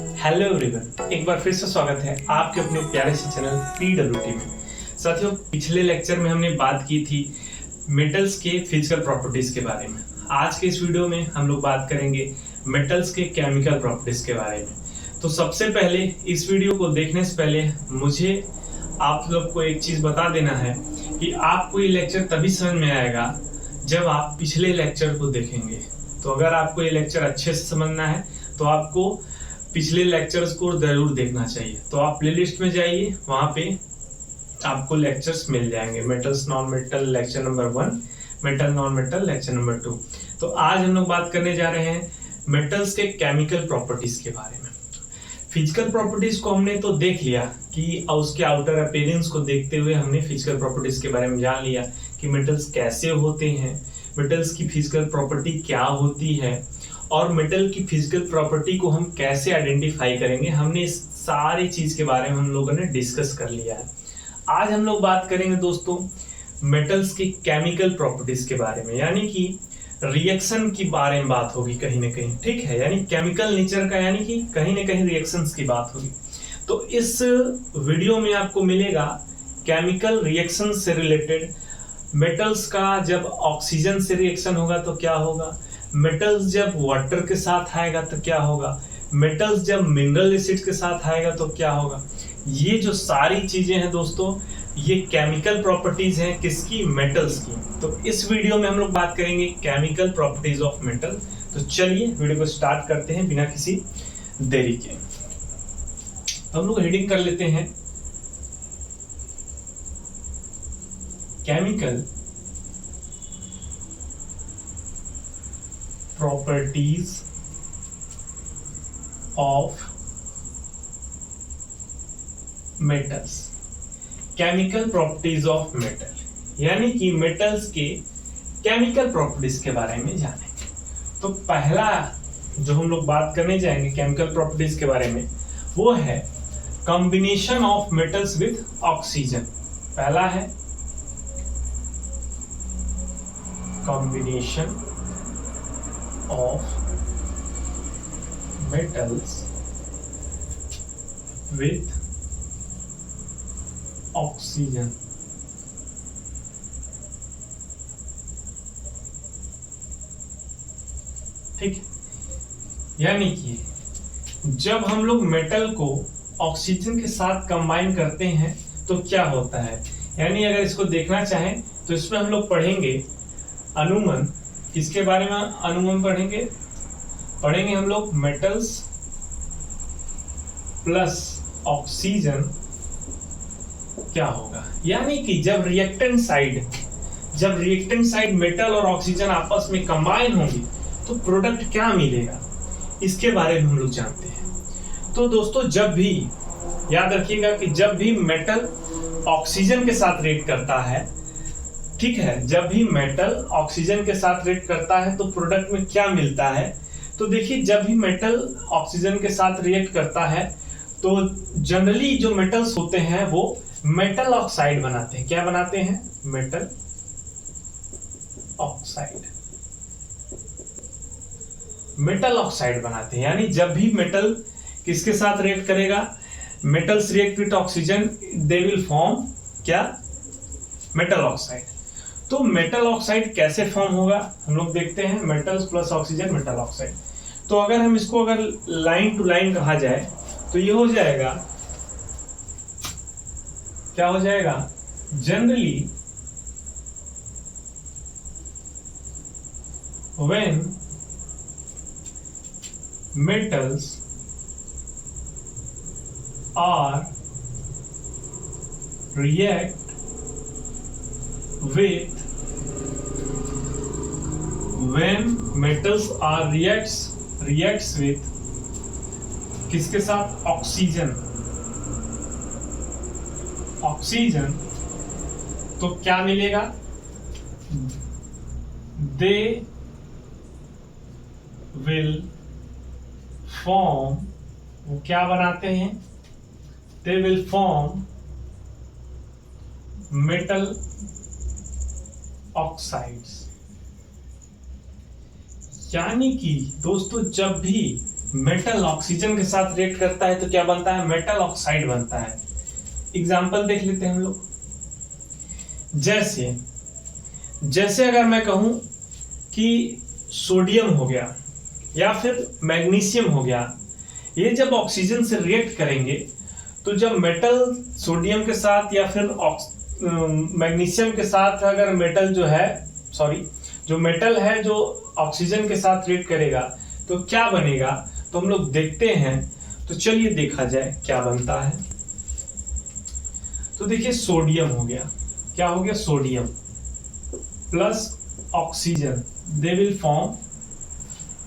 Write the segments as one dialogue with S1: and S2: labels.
S1: Hello everyone, एक बार फिर से स्वागत है आपके अपने प्यारे से चैनल PWT में। साथियों, पिछले लेक्चर में हमने बात की थी मेटल्स के फिजिकल प्रॉपर्टीज के बारे में। आज के इस वीडियो में हम लोग बात करेंगे मेटल्स के केमिकल प्रॉपर्टीज के बारे में। तो सबसे पहले इस वीडियो को देखने से पहले मुझे आप लोग को एक चीज बता देना है कि आपको ये लेक्चर तभी समझ में आएगा जब आप पिछले लेक्चर को देखेंगे। तो अगर आपको ये लेक्चर अच्छे से समझना है तो आपको पिछले लेक्चर्स को जरूर देखना चाहिए। तो आप प्लेलिस्ट में जाइए, वहां पे आपको लेक्चर्स मिल जाएंगे। Metals non metal lecture number 1, metal non metal lecture number 2। तो आज हम लोग बात करने जा रहे हैं मेटल्स के केमिकल प्रॉपर्टीज के बारे में। फिजिकल प्रॉपर्टीज को हमने तो देख लिया कि उसके आउटर अपीयरेंस को देखते हुए हमने फिजिकल प्रॉपर्टीज के बारे में जान लिया कि मेटल्स कैसे होते हैं, मेटल्स की फिजिकल प्रॉपर्टी क्या होती है और मेटल की फिजिकल प्रॉपर्टी को हम कैसे आइडेंटिफाई करेंगे। हमने इस सारी चीज के बारे में हम लोगों ने डिस्कस कर लिया है। आज हम लोग बात करेंगे दोस्तों मेटल्स की केमिकल प्रॉपर्टीज के बारे में, यानी कि रिएक्शन की बारे में बात होगी कहीं ना कहीं, ठीक है। यानी केमिकल नेचर का, यानी कि कहीं ना कहीं रिएक्शंस की बात होगी। तो इस वीडियो में आपको मिलेगा केमिकल रिएक्शन से रिलेटेड, मेटल्स का जब ऑक्सीजन से रिएक्शन होगा तो क्या होगा, मेटल्स जब वाटर के साथ आएगा तो क्या होगा, मेटल्स जब मिनरल एसिड के साथ आएगा तो क्या होगा। ये जो सारी चीजें हैं दोस्तों, ये केमिकल प्रॉपर्टीज हैं किसकी, मेटल्स की। तो इस वीडियो में हम लोग बात करेंगे केमिकल प्रॉपर्टीज ऑफ मेटल। तो चलिए वीडियो को स्टार्ट करते हैं बिना किसी देरी के। हम लोग हेडिंग कर लेते हैं chemical properties of metals. Chemical properties of metal यानी कि मेटल्स के केमिकल प्रॉपर्टीज के बारे में जानेंगे। तो पहला जो हम लोग बात करने जाएंगे केमिकल प्रॉपर्टीज के बारे में, वो है combination of metals with oxygen. पहला है combination of metals with oxygen। ठीक, यानी कि जब हम लोग मेटल को ऑक्सीजन के साथ कंबाइन करते हैं तो क्या होता है। यानी अगर इसको देखना चाहें तो इसमें हम लोग पढ़ेंगे अनुमान। किसके बारे में अनुमान पढ़ेंगे हम लोग, मेटल्स प्लस ऑक्सीजन क्या होगा। यानी कि जब रिएक्टेंट साइड मेटल और ऑक्सीजन आपस में कंबाइन होंगी तो प्रोडक्ट क्या मिलेगा, इसके बारे में हम लोग जानते हैं। तो दोस्तों जब भी याद रखिएगा कि जब भी मेटल ऑक्सीजन के साथ रिएक्ट करता है, ठीक है, जब भी मेटल ऑक्सीजन के साथ रिएक्ट करता है तो प्रोडक्ट में क्या मिलता है। तो देखिए, जब भी मेटल ऑक्सीजन के साथ रिएक्ट करता है तो जनरली जो मेटल्स होते हैं वो मेटल ऑक्साइड बनाते हैं। क्या बनाते हैं, मेटल ऑक्साइड बनाते हैं। यानी जब भी मेटल किसके साथ रिएक्ट करेगा, metals react with oxygen, they will form क्या, मेटल ऑक्साइड। तो मेटल ऑक्साइड कैसे फॉर्म होगा हम लोग देखते हैं, metals plus oxygen metal oxide. तो अगर हम इसको अगर लाइन टू लाइन कहा जाए तो ये हो जाएगा, क्या हो जाएगा, generally when metals are react with, when metals are reacts with किसके साथ, ऑक्सीजन, तो क्या मिलेगा, they will form, वो क्या बनाते हैं, they will form metal oxides. यानी कि दोस्तों जब भी मेटल ऑक्सीजन के साथ रिएक्ट करता है तो क्या बनता है, मेटल ऑक्साइड बनता है। एग्जाम्पल देख लेते हैं हम लोग। जैसे अगर मैं कहूं कि सोडियम हो गया या फिर मैग्नीशियम हो गया, ये जब ऑक्सीजन से रिएक्ट करेंगे तो जब मेटल सोडियम के साथ या फिर मैग्नीशियम के साथ अगर जो मेटल है जो ऑक्सीजन के साथ रिएक्ट करेगा तो क्या बनेगा, तो हम लोग देखते हैं। तो चलिए देखा जाए क्या बनता है। तो देखिए सोडियम हो गया, क्या हो गया, sodium plus oxygen, they will form,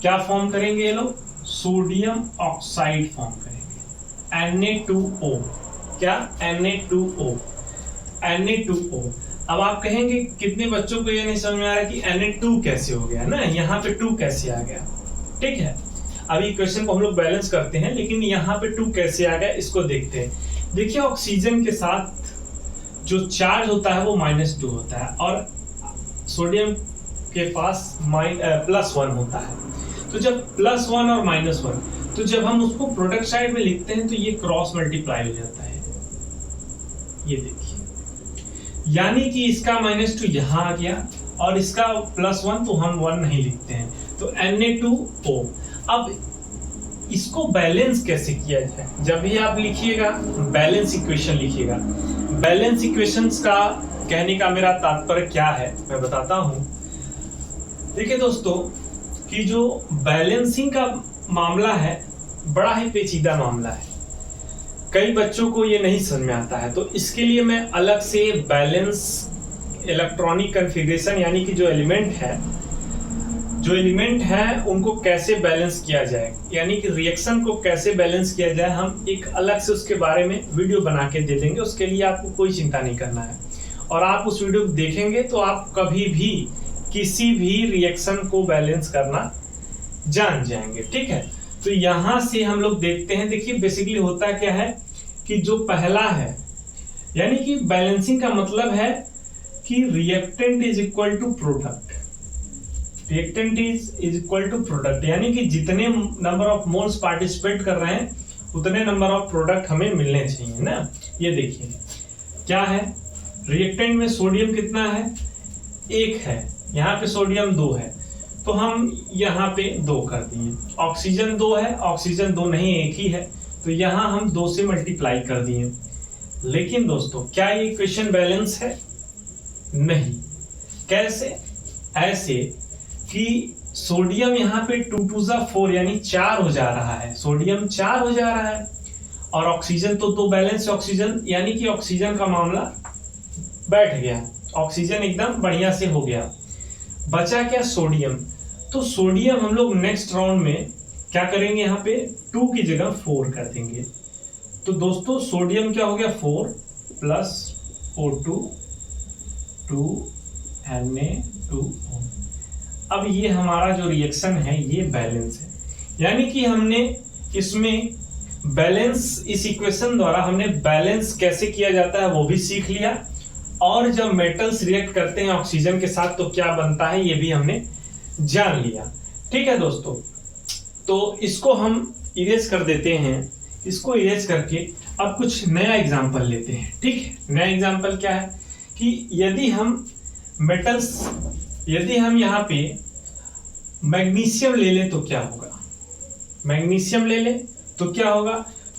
S1: क्या फॉर्म करेंगे ये लोग, सोडियम ऑक्साइड फॉर्म करेंगे, Na2O। क्या, Na2O। अब आप कहेंगे कितने बच्चों को ये नहीं समझ में आ रहा कि Na2 कैसे हो गया ना, यहाँ पे 2 कैसे आ गया। ठीक है, अभी क्वेश्चन को हम लोग बैलेंस करते हैं, लेकिन यहाँ पे 2 कैसे आ गया इसको देखते हैं। देखिए ऑक्सीजन के साथ जो चार्ज होता है वो -2 होता है और सोडियम के पास +1 होता है। तो जब +1 और -1, तो जब हम उसको प्रोडक्ट साइड में लिखते हैं तो ये क्रॉस मल्टीप्लाई हो जाता है। ये देखिए, यानी कि इसका -2 यहाँ आ गया और इसका +1, तो हम 1 नहीं लिखते हैं, तो Na2O। अब इसको बैलेंस कैसे किया जाए, जब भी आप लिखिएगा बैलेंस इक्वेशन लिखिएगा। बैलेंस इक्वेशंस का कहने का मेरा तात्पर्य क्या है मैं बताता हूं। देखिए दोस्तों कि जो बैलेंसिंग का मामला है बड़ा ही पेचीदा मामला है, कई बच्चों को ये नहीं समझ में आता है। तो इसके लिए मैं अलग से बैलेंस इलेक्ट्रॉनिक कॉन्फ़िगरेशन यानी कि जो एलिमेंट है उनको कैसे बैलेंस किया जाए, यानी कि रिएक्शन को कैसे बैलेंस किया जाए, हम एक अलग से उसके बारे में वीडियो बना के दे देंगे। उसके लिए आपको कोई चिंता नहीं करना है, और आप उस वीडियो को देखेंगे तो आप कभी भी किसी भी रिएक्शन को बैलेंस करना जान जाएंगे। ठीक है, तो यहां से हम लोग देखते हैं। देखिए बेसिकली होता क्या है कि जो पहला है, यानी कि बैलेंसिंग का मतलब है कि reactant is equal to product. Reactant is equal to product, यानी कि जितने नंबर ऑफ मोल्स पार्टिसिपेट कर रहे हैं उतने नंबर ऑफ प्रोडक्ट हमें मिलने चाहिए ना। ये देखिए क्या है, रिएक्टेंट में सोडियम कितना है, 1 है, यहाँ पे सोडियम 2 है, तो हम यहाँ पे 2 कर दिए। ऑक्सीजन 2 है, ऑक्सीजन 2 नहीं 1 ही है, तो यहाँ हम 2 से मल्टीप्लाई कर दिए। लेकिन दोस्तों क्या ये इक्वेशन बैलेंस है? नहीं। कैसे? ऐसे कि सोडियम यहाँ पे 2 2 4 यानी 4 हो जा रहा है, सोडियम 4 हो जा रहा है, और ऑक्सीजन तो बैलेंस ऑक्सीजन, यानी कि ऑक्सीजन का मामला बैठ गया, ऑक्सीजन एकदम बढ़िया से हो गया। बचा क्या, सोडियम। तो सोडियम हम लोग नेक्स्ट राउंड में क्या करेंगे, यहाँ पे 2 की जगह 4 कर देंगे। तो दोस्तों सोडियम क्या हो गया, 4 + O2 2 Na2O। अब ये हमारा जो रिएक्शन है ये बैलेंस है, यानी कि हमने इसमें बैलेंस, इस इक्वेशन द्वारा हमने बैलेंस कैसे किया जाता है वो भी सीख लिया, और जब मेटल्स रिएक्ट करते हैं ऑक्सीजन के साथ तो क्या बनता है ये भी हमने जान लिया। ठीक है दोस्तों, तो इसको हम इरेज कर देते हैं। इसको इरेज करके अब कुछ नया एग्जांपल लेते हैं। ठीक है, नया एग्जांपल क्या है कि यदि हम यहाँ पे मैग्नीशियम ले लें तो क्या होगा, मैग्नीशियम ले लें तो क्या होगा,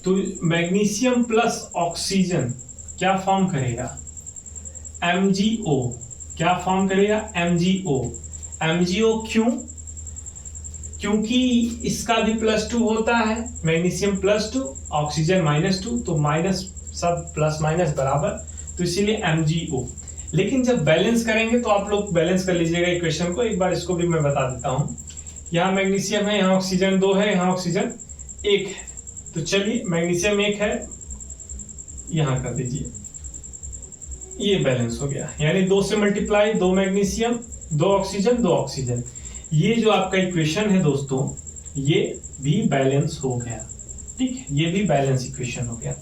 S1: तो मैग्नीशियम प्लस ऑक्सीजन क्या फॉर्म करेगा, MgO। क्या फॉर्म करेगा, MgO। MgO क्यों? क्योंकि इसका भी +2 होता है, मैग्नीशियम +2 ऑक्सीजन -2, तो माइनस सब प्लस माइनस बराबर, तो इसीलिए MgO। लेकिन जब बैलेंस करेंगे तो आप लोग बैलेंस कर लीजिएगा इक्वेशन को, एक बार इसको भी मैं बता देता हूं। यहाँ मैग्नीशियम है, यहाँ ऑक्सीजन 2 है, यहाँ ऑक्सीजन 1 है, तो चलिए मैग्नीशियम 1 है, यहाँ कर दीजिए, ये बैलेंस हो गया। यानी 2 से मल्टीप्लाई, 2 मैग्नीशियम 2 ऑक्सीजन 2 ऑक्सीजन, ये जो आपका इक्वेशन है दोस्तों ये भी बैलेंस हो गया। ठीक है, ये भी बैलेंस इक्वेशन हो गया।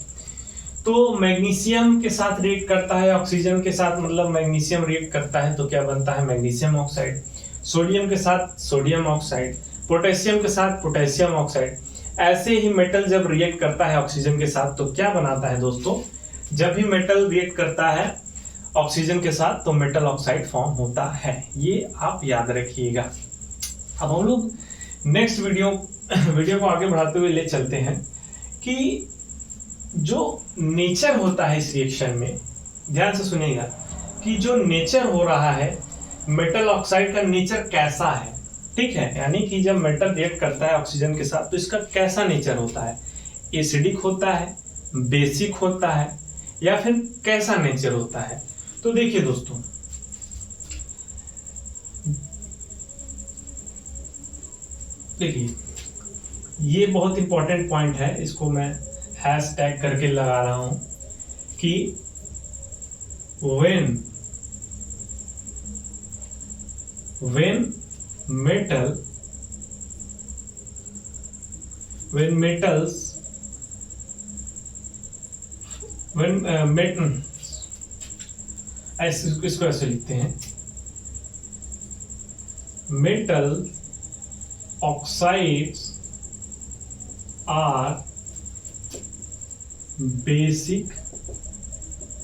S1: तो मैग्नीशियम के साथ रिएक्ट करता है ऑक्सीजन के साथ, मतलब मैग्नीशियम रिएक्ट करता है तो क्या बनता है, मैग्नीशियम ऑक्साइड। सोडियम के साथ सोडियम ऑक्साइड, पोटेशियम के साथ पोटेशियम ऑक्साइड। ऐसे ही मेटल जब रिएक्ट करता है ऑक्सीजन के साथ तो क्या बनाता है दोस्तों, जब भी मेटल रिएक्ट करता है ऑक्सीजन के साथ तो मेटल ऑक्साइड फॉर्म होता है, ये आप याद रखिएगा। अब हम लोग नेक्स्ट वीडियो को आगे बढ़ाते हुए ले चलते हैं कि जो नेचर होता है इस रिएक्शन में, ध्यान से सुनिएगा कि जो नेचर हो रहा है मेटल ऑक्साइड का नेचर कैसा है, ठीक है। यानी कि जब मेटल रिएक्ट करता है ऑक्सीजन के साथ तो इसका कैसा नेचर होता है, एसिडिक होता है, बेसिक होता है, या फिर कैसा नेचर होता है। तो देखिए दोस्तों, देखिए ये बहुत इंपॉर्टेंट पॉइंट है, इसको मैं हैशटैग करके लगा रहा हूं कि when इसको ऐसे लिखते हैं, metal oxides are basic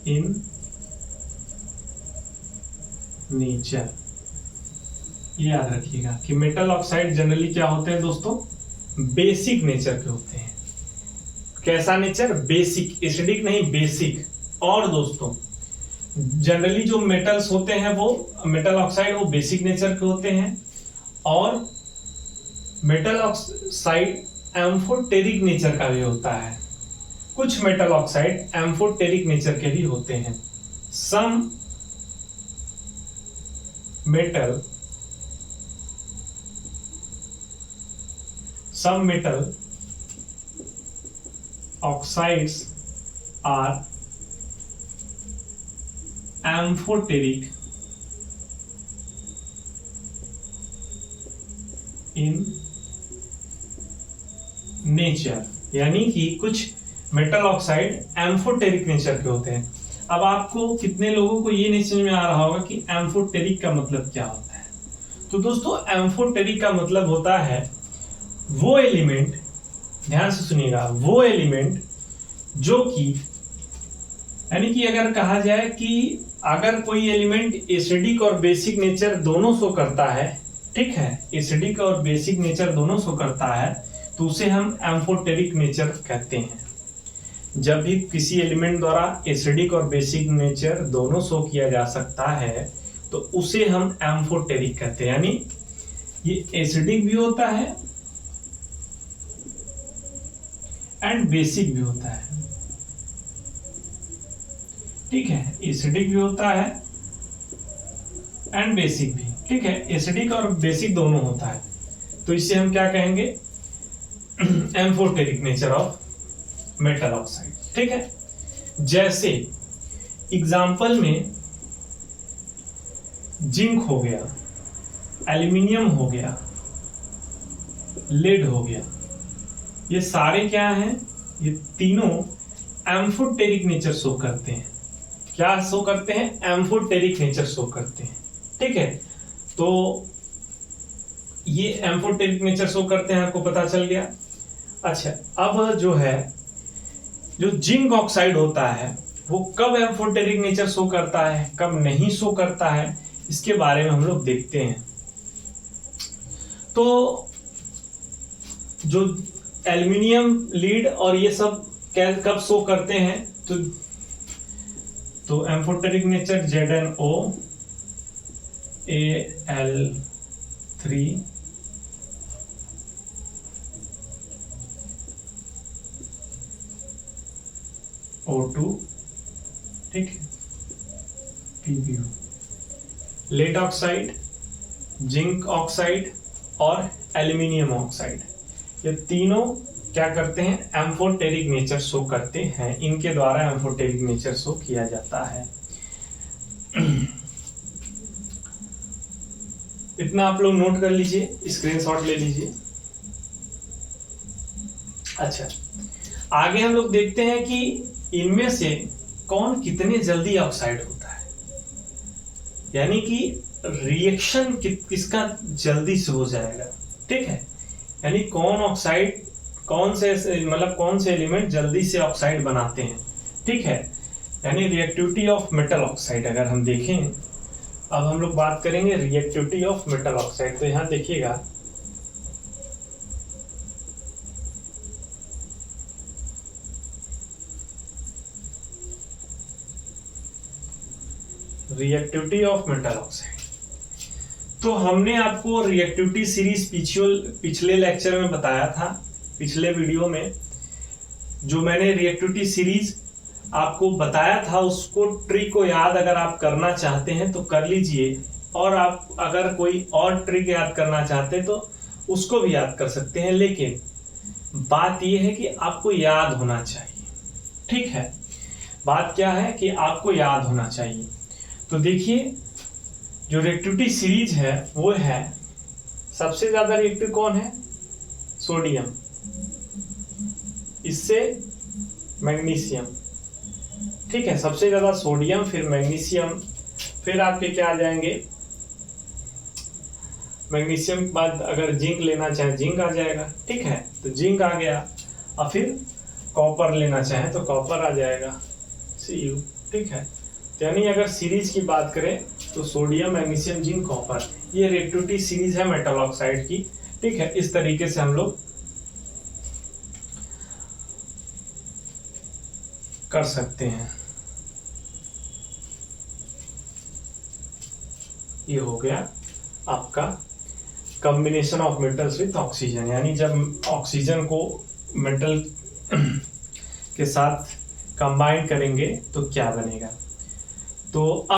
S1: in nature. ये याद रखिएगा कि मेटल ऑक्साइड जनरली क्या होते हैं दोस्तों, बेसिक नेचर के होते हैं। कैसा नेचर, बेसिक, एसिडिक नहीं, बेसिक। और दोस्तों जनरली जो मेटल्स होते हैं वो मेटल ऑक्साइड वो बेसिक नेचर के होते हैं, और मेटल ऑक्साइड एम्फोटेरिक नेचर का भी होता है। कुछ मेटल ऑक्साइड एम्फोटेरिक नेचर के भी होते हैं। सम metal oxides are amphoteric in nature, यानी कि कुछ मेटल ऑक्साइड एम्फोटेरिक नेचर के होते हैं। अब आपको कितने लोगों को ये नहीं समझ में आ रहा होगा कि एम्फोटेरिक का मतलब क्या होता है। तो दोस्तों एम्फोटेरिक का मतलब होता है वो एलिमेंट, ध्यान से सुनिएगा, वो एलिमेंट जो कि, यानी कि अगर कहा जाए कि अगर कोई एलिमेंट एसिडिक और बेसिक नेचर दोनों शो करता है, ठीक है, एसिडिक और बेसिक नेचर दोनों शो करता है तो उसे हम एम्फोटेरिक नेचर कहते हैं। जब भी किसी एलिमेंट द्वारा एसिडिक और बेसिक नेचर दोनों शो किया जा सकता है तो उसे हम एम्फोटेरिक कहते हैं। यानी ये एसिडिक भी होता है एंड बेसिक भी होता है, ठीक है, एसिडिक भी होता है एंड बेसिक भी, ठीक है, एसिडिक और बेसिक दोनों होता है। तो इसे हम क्या कहेंगे, amphoteric nature of metal oxide, ठीक है। जैसे एग्जाम्पल में जिंक हो गया, एल्यूमिनियम हो गया, लेड हो गया, ये सारे क्या हैं, ये तीनों एम्फोटेरिक नेचर शो करते हैं। क्या शो करते हैं, एम्फोटेरिक नेचर शो करते हैं, ठीक है। तो ये एम्फोटेरिक नेचर शो करते हैं, आपको पता चल गया। अच्छा, अब जो है, जो जिंक ऑक्साइड होता है वो कब एम्फोटेरिक नेचर शो करता है, कब नहीं शो करता है, इसके बारे में हम लोग देखते हैं। तो जो एल्यूमिनियम, लीड और ये सब कब शो करते हैं, तो amphoteric nature ZnO Al3 O2, ठीक है, PbO, lead oxide, zinc oxide और एल्यूमिनियम ऑक्साइड, ये तीनों क्या करते हैं, एम्फोटेरिक नेचर शो करते हैं। इनके द्वारा एम्फोटेरिक नेचर शो किया जाता है। इतना आप लोग नोट कर लीजिए, स्क्रीनशॉट ले लीजिए। अच्छा, आगे हम लोग देखते हैं कि इनमें से कौन कितने जल्दी ऑक्साइड होता है, यानी कि रिएक्शन किसका जल्दी से हो जाएगा, ठीक है। यानी कौन से एलिमेंट जल्दी से ऑक्साइड बनाते हैं, ठीक है। यानी रिएक्टिविटी ऑफ मेटल ऑक्साइड अगर हम देखें, अब हम लोग बात करेंगे रिएक्टिविटी ऑफ मेटल ऑक्साइड। तो यहां देखिएगा रिएक्टिविटी ऑफ मेटल ऑक्साइड। तो हमने आपको रिएक्टिविटी सीरीज पिछले लेक्चर में बताया था, पिछले वीडियो में जो मैंने रिएक्टिविटी सीरीज आपको बताया था, उसको ट्रिक को याद अगर आप करना चाहते हैं तो कर लीजिए, और आप अगर कोई और ट्रिक याद करना चाहते हैं तो उसको भी याद कर सकते हैं। लेकिन बात यह है कि आपको याद होना चाहिए, ठीक है। बात क्या है कि आपको याद होना चाहिए। तो देखिए जो रिएक्टिविटी सीरीज है वो है, सबसे ज्यादा रिएक्टिव कौन है? सोडियम, इससे मैग्नीशियम, ठीक है। सबसे ज्यादा सोडियम, फिर मैग्नीशियम, फिर आपके क्या आ जाएंगे, मैग्नीशियम के बाद अगर जिंक लेना चाहे जिंक आ जाएगा, ठीक है। तो जिंक आ गया, और फिर कॉपर लेना चाहे तो कॉपर आ जाएगा, Cu, ठीक है। यानी अगर सीरीज की बात करें तो सोडियम, मैग्नीशियम, जिंक, कॉपर, ये रिएक्टिविटी सीरीज है मेटल ऑक्साइड की, ठीक है। इस तरीके से हम लोग कर सकते हैं। ये हो गया आपका combination of metals with oxygen, यानी जब ऑक्सीजन को मेटल के साथ कंबाइन करेंगे तो क्या बनेगा। तो